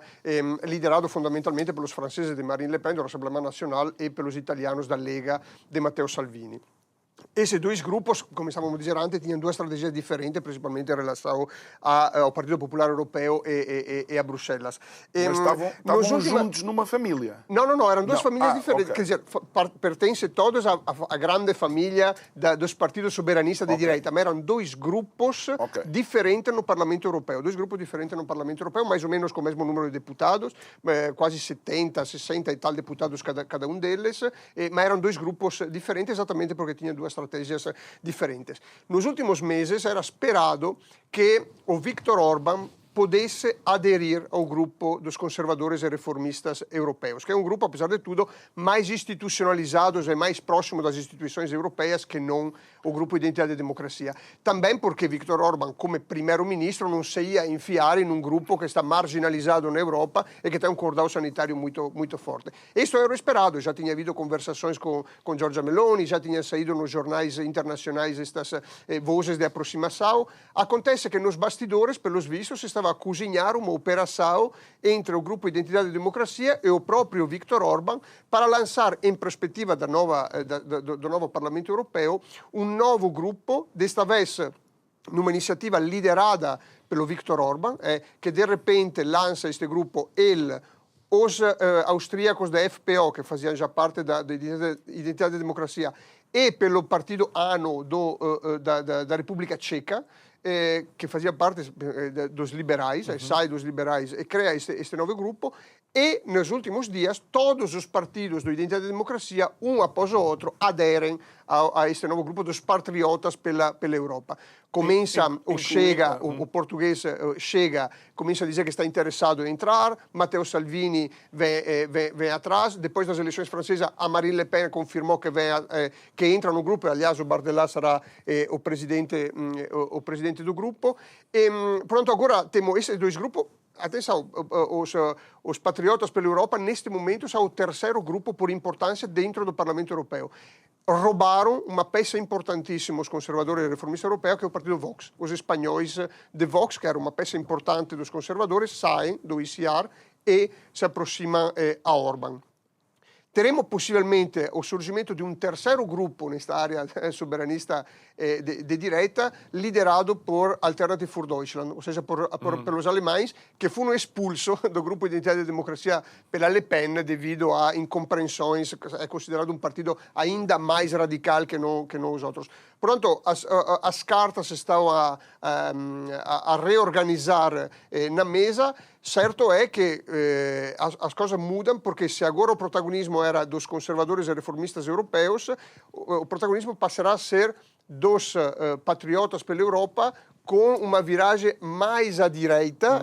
liderado fondamentalmente pelos franceses de Marine Le Pen, do Rassemblement Nacional, e pelos italianos da Lega de Matteo Salvini. Esses dois grupos, como estávamos a dizer antes, tinham duas estratégias diferentes, principalmente em relação ao Partido Popular Europeu e a Bruxelas. Mas estavam juntos numa família? Não, eram duas famílias diferentes. Okay. Quer dizer, pertencem todos à grande família dos partidos soberanistas de direita, mas eram dois grupos diferentes no Parlamento Europeu. Dois grupos diferentes no Parlamento Europeu, mais ou menos com o mesmo número de deputados, quase 70, 60 e tal deputados cada um deles, mas eram dois grupos diferentes exatamente porque tinham duas estratégias diferentes. Nos últimos meses era esperado que o Viktor Orbán pudesse aderir ao grupo dos conservadores e reformistas europeus, que é um grupo, apesar de tudo, mais institucionalizado e mais próximo das instituições europeias que não o grupo Identidade e Democracia. Também porque Viktor Orbán, como primeiro-ministro, não se ia enfiar em um grupo que está marginalizado na Europa e que tem um cordão sanitário muito forte. Isso era esperado, já tinha havido conversações com Giorgia Meloni, já tinha saído nos jornais internacionais estas vozes de aproximação. Acontece que nos bastidores, pelos vistos, estava a cozinhar uma operação entre o grupo Identidade e Democracia e o próprio Viktor Orbán para lançar, em perspectiva do novo Parlamento Europeu, um novo grupo, desta vez numa iniciativa liderada pelo Viktor Orbán, que de repente lança este grupo os austríacos da FPÖ, que faziam já parte da Identidade e Democracia, e pelo partido ANO da República Tcheca, que fazia parte dos liberais, sai dos liberais e cria este novo grupo, e nos últimos dias todos os partidos do Identidade e Democracia, um após o outro, aderem a este novo grupo dos patriotas pela Europa. Começa o Chega, o português Chega, começa a dizer que está interessado em entrar, Matteo Salvini vem atrás, depois das eleições francesas a Marine Le Pen confirmou que entra no grupo, aliás o Bardella sarà o presidente do grupo, e pronto, agora temos esses dois grupos. Atenção, os patriotas pela Europa, neste momento, são o terceiro grupo por importância dentro do Parlamento Europeu. Roubaram uma peça importantíssima os conservadores e reformistas europeus, que é o partido Vox. Os espanhóis de Vox, que era uma peça importante dos conservadores, saem do ECR e se aproximam a Orbán. Teremo possivelmente o surgimento de um terceiro grupo nesta área soberanista de direita, liderado por Alternative für Deutschland, ou seja, pelos alemães, que foram expulsos do grupo Identidade e Democracia pela Le Pen devido a incompreensões, é considerado um partido ainda mais radical que não os outros. Pronto, as cartas estão a reorganizar na mesa. Certo é que as coisas mudam, porque se agora o protagonismo era dos conservadores e reformistas europeus, o protagonismo passará a ser dos patriotas pela Europa com uma viragem mais à direita,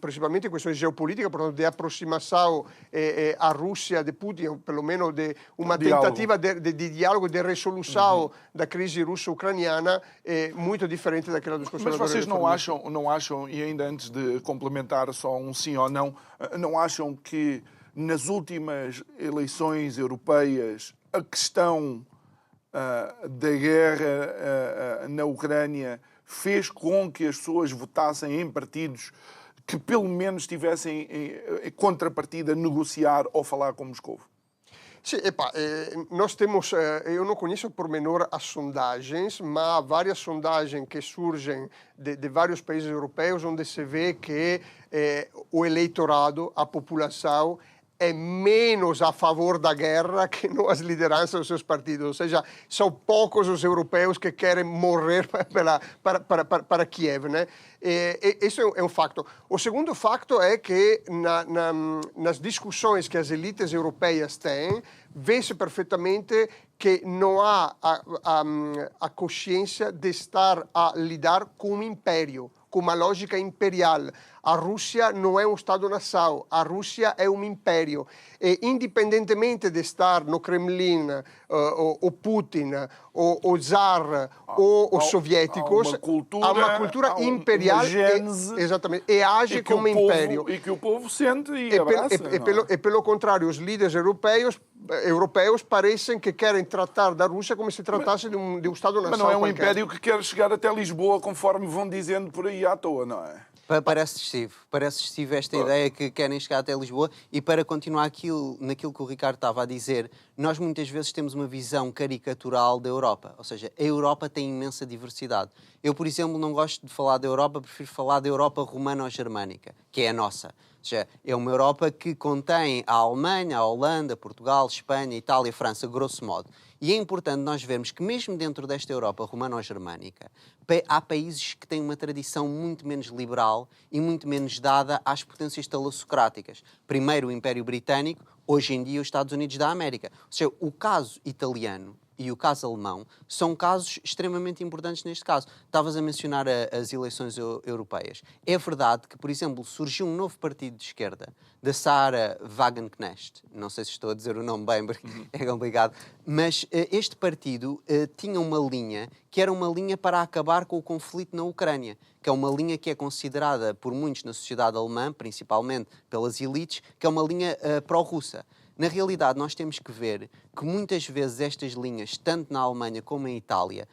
principalmente questões geopolíticas, portanto, de aproximação à Rússia de Putin, pelo menos de uma tentativa de diálogo, de resolução da crise russo-ucraniana, muito diferente daquela dos conservadores. Mas vocês não acham, e ainda antes de complementar só um sim ou não acham que nas últimas eleições europeias a questão da guerra na Ucrânia fez com que as pessoas votassem em partidos que pelo menos tivessem em contrapartida negociar ou falar com Moscou? Sim, nós temos, eu não conheço por menor as sondagens, mas há várias sondagens que surgem de vários países europeus onde se vê que o eleitorado, a população, é menos a favor da guerra que não as lideranças dos seus partidos. Ou seja, são poucos os europeus que querem morrer para Kiev, né? Isso é um facto. O segundo facto é que nas discussões que as elites europeias têm, vê-se perfeitamente que não há a consciência de estar a lidar com um império, com uma lógica imperial. A Rússia não é um Estado-nação, a Rússia é um império. E, independentemente de estar no Kremlin, o Putin, o Tsar ou os soviéticos, há uma cultura imperial exatamente, e age como império. E que o povo sente e abraça. E pelo contrário, os líderes europeus parecem que querem tratar da Rússia como se tratasse de um Estado-nação. Mas não é um império que quer chegar até Lisboa, conforme vão dizendo por aí à toa, não é? Parece excessivo esta ideia que querem chegar até Lisboa. E para continuar naquilo que o Ricardo estava a dizer, nós muitas vezes temos uma visão caricatural da Europa. Ou seja, a Europa tem imensa diversidade. Eu, por exemplo, não gosto de falar da Europa, prefiro falar da Europa romano-germânica, que é a nossa. Ou seja, é uma Europa que contém a Alemanha, a Holanda, Portugal, Espanha, Itália, França, grosso modo. E é importante nós vermos que mesmo dentro desta Europa romano-germânica há países que têm uma tradição muito menos liberal e muito menos dada às potências talassocráticas. Primeiro o Império Britânico, hoje em dia os Estados Unidos da América. Ou seja, o caso italiano e o caso alemão são casos extremamente importantes neste caso. Estavas a mencionar as eleições europeias. É verdade que, por exemplo, surgiu um novo partido de esquerda, da Sarah Wagenknecht. Não sei se estou a dizer o nome bem, porque é complicado. Mas este partido tinha uma linha que era uma linha para acabar com o conflito na Ucrânia, que é uma linha que é considerada por muitos na sociedade alemã, principalmente pelas elites, que é uma linha pró-russa. Na realidade, nós temos que ver que muitas vezes estas linhas, tanto na Alemanha como em Itália,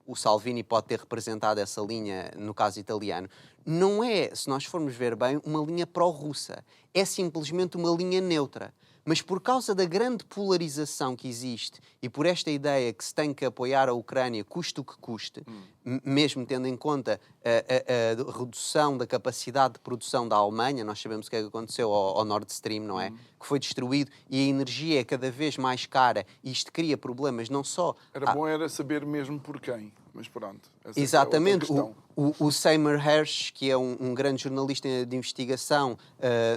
o Salvini pode ter representado essa linha no caso italiano, não é, se nós formos ver bem, uma linha pró-russa. É simplesmente uma linha neutra. Mas por causa da grande polarização que existe e por esta ideia que se tem que apoiar a Ucrânia, custe o que custe, mesmo tendo em conta a redução da capacidade de produção da Alemanha, nós sabemos o que é que aconteceu ao Nord Stream, não é? Que foi destruído e a energia é cada vez mais cara e isto cria problemas não só... Bom era saber mesmo por quem, mas pronto. Exatamente. O Seymour Hersh, que é um grande jornalista de investigação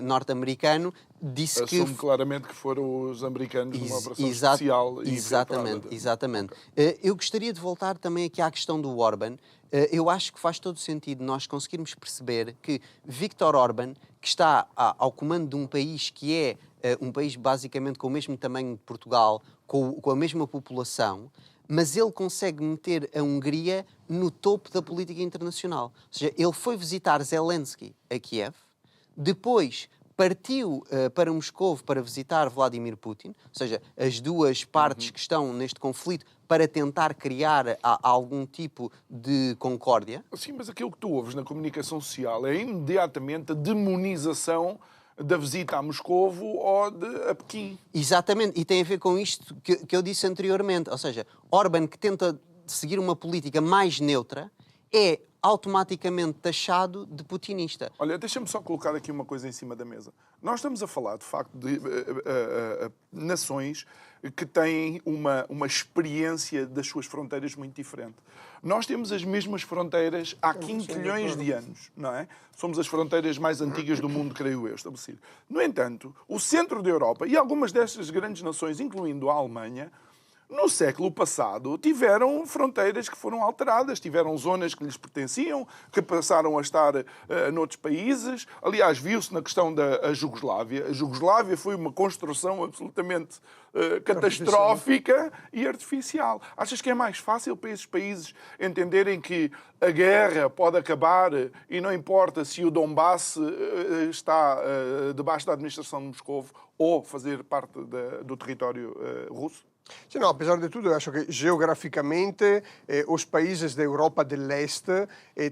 norte-americano, disse Assume claramente que foram os americanos numa operação especial. Exatamente. Eu gostaria de voltar também aqui à questão do Orbán. Eu acho que faz todo sentido nós conseguirmos perceber que Viktor Orbán, que está ao comando de um país que é um país basicamente com o mesmo tamanho de Portugal, com a mesma população, mas ele consegue meter a Hungria no topo da política internacional. Ou seja, ele foi visitar Zelensky a Kiev, depois partiu para Moscou para visitar Vladimir Putin, ou seja, as duas partes que estão neste conflito, para tentar criar algum tipo de concórdia. Sim, mas aquilo que tu ouves na comunicação social é imediatamente a demonização da visita a Moscovo ou a Pequim. Exatamente, e tem a ver com isto que eu disse anteriormente, ou seja, Orbán, que tenta seguir uma política mais neutra, é automaticamente taxado de putinista. Olha, deixa-me só colocar aqui uma coisa em cima da mesa. Nós estamos a falar, de facto, de nações que têm uma experiência das suas fronteiras muito diferente. Nós temos as mesmas fronteiras há 15 de anos, não é? Somos as fronteiras mais antigas do mundo, creio eu, estabelecido. No entanto, o centro da Europa e algumas destas grandes nações, incluindo a Alemanha, no século passado, tiveram fronteiras que foram alteradas, tiveram zonas que lhes pertenciam, que passaram a estar noutros países. Aliás, viu-se na questão da Jugoslávia. A Jugoslávia foi uma construção absolutamente catastrófica e artificial. Achas que é mais fácil para esses países entenderem que a guerra pode acabar e não importa se o Donbass está debaixo da administração de Moscovo ou fazer parte do território russo? Sì, no, apesar de tudo, eu acho que geograficamente os países da Europa del Este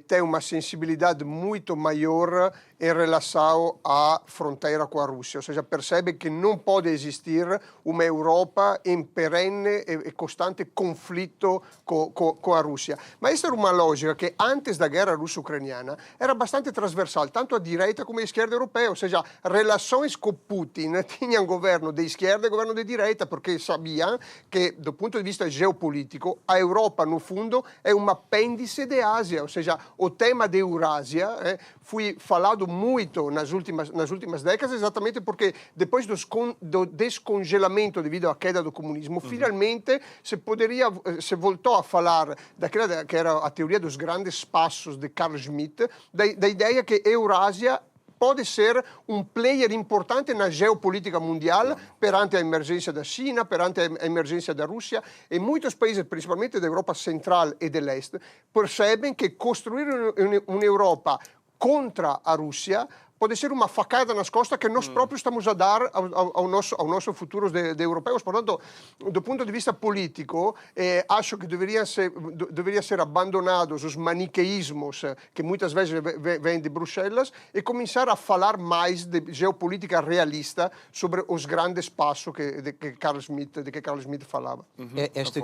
têm uma sensibilidade muito maior em relação à fronteira com a Rússia, ou seja, percebe que não pode existir uma Europa em perenne e constante conflitto com a Rússia. Mas essa era uma lógica que antes da guerra russo-ucraniana era bastante transversal, tanto à direita como à esquerda europeia, ou seja, relações com Putin tinham governo de esquerda e governo de direita, porque sabiam que, do ponto de vista geopolítico, a Europa, no fundo, é um apêndice da Ásia, ou seja, o tema da Eurásia foi falado muito nas últimas décadas, exatamente porque depois do descongelamento devido à queda do comunismo, finalmente se voltou a falar daquela que era a teoria dos grandes passos de Carl Schmitt, da ideia que a Eurásia pode ser um player importante na geopolítica mundial perante a emergência da China, perante a emergência da Rússia, e muitos países, principalmente da Europa Central e do Leste, percebem que construir uma Europa contra a Rússia pode ser uma facada nas costas que nós próprios estamos a dar ao nosso futuro de europeus. Portanto, do ponto de vista político, acho que deveriam ser abandonados os maniqueísmos que muitas vezes vêm de Bruxelas e começar a falar mais de geopolítica realista sobre os grandes passos de que Carl Schmitt falava. Esta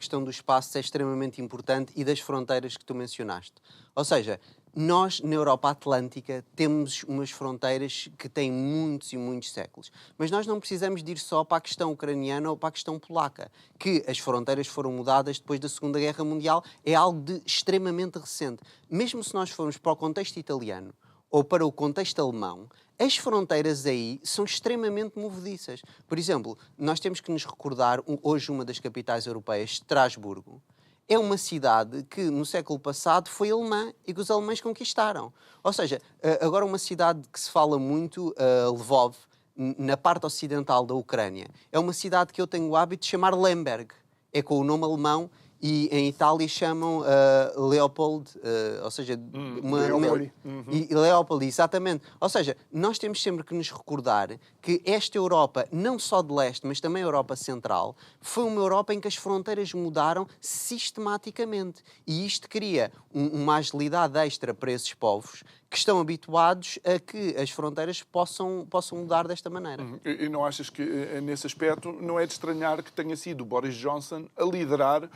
questão do espaço é extremamente importante e das fronteiras que tu mencionaste. Ou seja, nós, na Europa Atlântica, temos umas fronteiras que têm muitos e muitos séculos. Mas nós não precisamos de ir só para a questão ucraniana ou para a questão polaca, que as fronteiras foram mudadas depois da Segunda Guerra Mundial, é algo de extremamente recente. Mesmo se nós formos para o contexto italiano ou para o contexto alemão, as fronteiras aí são extremamente movediças. Por exemplo, nós temos que nos recordar, hoje uma das capitais europeias, Estrasburgo, é uma cidade que no século passado foi alemã e que os alemães conquistaram. Ou seja, agora uma cidade que se fala muito, Lvov, na parte ocidental da Ucrânia, é uma cidade que eu tenho o hábito de chamar Lemberg. É com o nome alemão e em Itália chamam Leopold, ou seja, Leopold, exatamente. Ou seja, nós temos sempre que nos recordar que esta Europa, não só de leste, mas também a Europa Central, foi uma Europa em que as fronteiras mudaram sistematicamente. E isto cria uma agilidade extra para esses povos que estão habituados a que as fronteiras possam mudar desta maneira. E não achas que, nesse aspecto, não é de estranhar que tenha sido Boris Johnson a liderar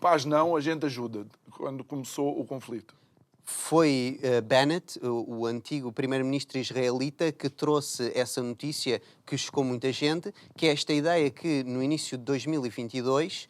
paz não, a gente ajuda, quando começou o conflito? Foi Bennett, o antigo primeiro-ministro israelita, que trouxe essa notícia que chocou muita gente, que é esta ideia que no início de 2022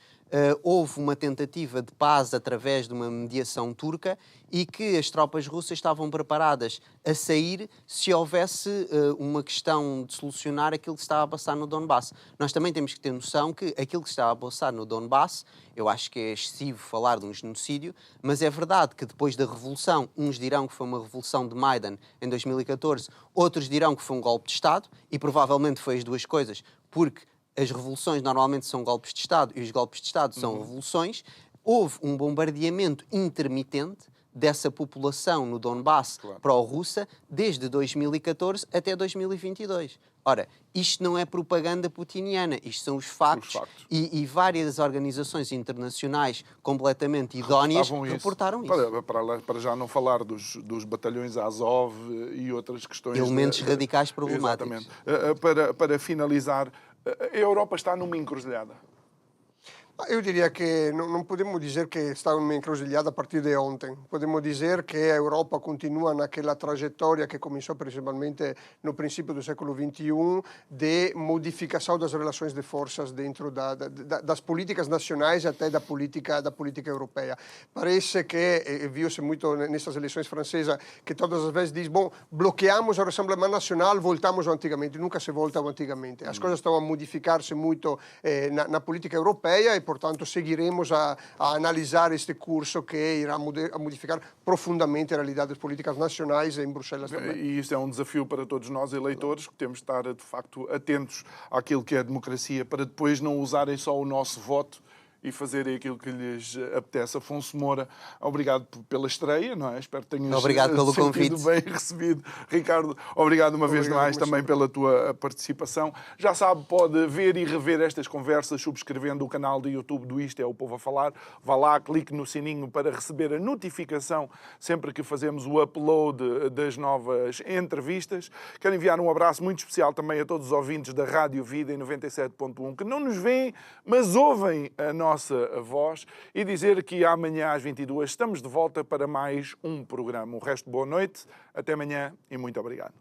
houve uma tentativa de paz através de uma mediação turca e que as tropas russas estavam preparadas a sair se houvesse uma questão de solucionar aquilo que estava a passar no Donbass. Nós também temos que ter noção que aquilo que estava a passar no Donbass, eu acho que é excessivo falar de um genocídio, mas é verdade que depois da revolução, uns dirão que foi uma revolução de Maidan em 2014, outros dirão que foi um golpe de Estado, e provavelmente foi as duas coisas, porque as revoluções normalmente são golpes de Estado e os golpes de Estado são revoluções. Houve um bombardeamento intermitente dessa população no Donbass pró-russa desde 2014 até 2022. Ora, isto não é propaganda putiniana, isto são os factos. E várias organizações internacionais completamente idóneas reportaram isso. Para já não falar dos batalhões Azov e outras questões... Elementos radicais problemáticos. Exatamente. Para finalizar, a Europa está numa encruzilhada. Eu diria que não podemos dizer que está uma encruzilhada a partir de ontem. Podemos dizer que a Europa continua naquela trajetória que começou principalmente no princípio do século XXI de modificação das relações de forças dentro das políticas nacionais e até da política europeia. Parece que, viu-se muito nessas eleições francesas, que todas as vezes diz, bom, bloqueamos o Rassemblement Nacional, voltamos ao antigamente. Nunca se volta ao antigamente. As coisas estão a modificar-se muito na política europeia e, portanto, seguiremos a analisar este curso que irá modificar profundamente a realidade das políticas nacionais em Bruxelas também. E isto é um desafio para todos nós, eleitores, que temos de estar, de facto, atentos àquilo que é a democracia, para depois não usarem só o nosso voto e fazerem aquilo que lhes apetece. Afonso Moura, obrigado pela estreia, não é? Espero que tenhas Obrigado pelo convite. bem recebido. Ricardo, obrigado uma vez mais também pela tua participação. Já sabe, pode ver e rever estas conversas subscrevendo o canal do YouTube do Isto é o Povo a Falar. Vá lá, clique no sininho para receber a notificação sempre que fazemos o upload das novas entrevistas. Quero enviar um abraço muito especial também a todos os ouvintes da Rádio Vida em 97.1 que não nos veem, mas ouvem a nossa voz, e dizer que amanhã às 22 estamos de volta para mais um programa. O resto, boa noite, até amanhã e muito obrigado.